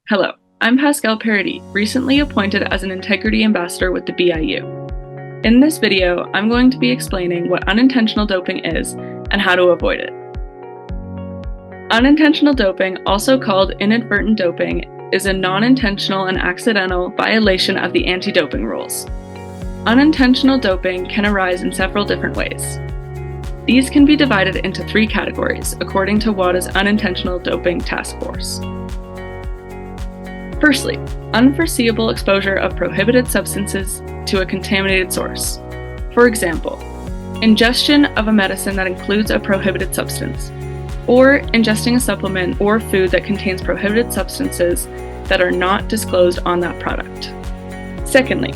Hello, I'm Pascale Paradis, recently appointed as an Integrity Ambassador with the BIU. In this video, I'm going to be explaining what unintentional doping is and how to avoid it. Unintentional doping, also called inadvertent doping, is a non-intentional and accidental violation of the anti-doping rules. Unintentional doping can arise in several different ways. These can be divided into three categories, according to WADA's Unintentional Doping Task Force. Firstly, unforeseeable exposure of prohibited substances to a contaminated source. For example, ingestion of a medicine that includes a prohibited substance, or ingesting a supplement or food that contains prohibited substances that are not disclosed on that product. Secondly,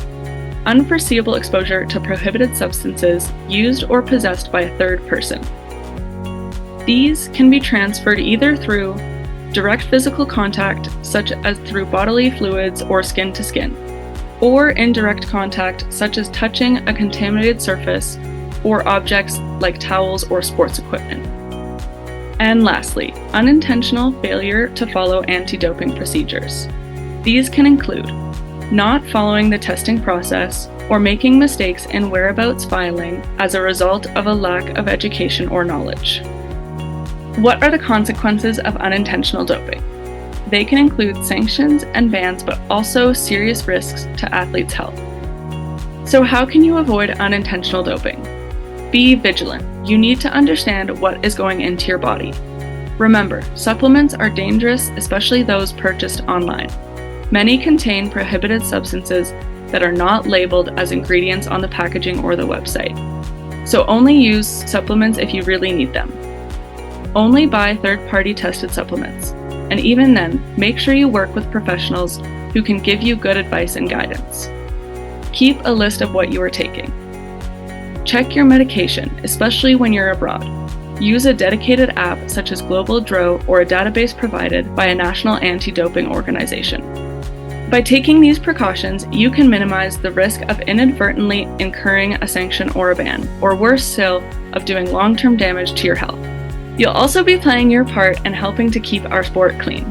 unforeseeable exposure to prohibited substances used or possessed by a third person. These can be transferred either through direct physical contact, such as through bodily fluids or skin to skin, or indirect contact, such as touching a contaminated surface or objects like towels or sports equipment. And lastly, unintentional failure to follow anti-doping procedures. These can include not following the testing process or making mistakes in whereabouts filing as a result of a lack of education or knowledge. What are the consequences of unintentional doping? They can include sanctions and bans, but also serious risks to athletes' health. So how can you avoid unintentional doping? Be vigilant. You need to understand what is going into your body. Remember, supplements are dangerous, especially those purchased online. Many contain prohibited substances that are not labeled as ingredients on the packaging or the website. So only use supplements if you really need them. Only buy third-party tested supplements, and even then, make sure you work with professionals who can give you good advice and guidance. Keep a list of what you are taking. Check your medication, especially when you're abroad. Use a dedicated app such as Global DRO or a database provided by a national anti-doping organization. By taking these precautions, you can minimize the risk of inadvertently incurring a sanction or a ban, or worse still, of doing long-term damage to your health. You'll also be playing your part in helping to keep our sport clean.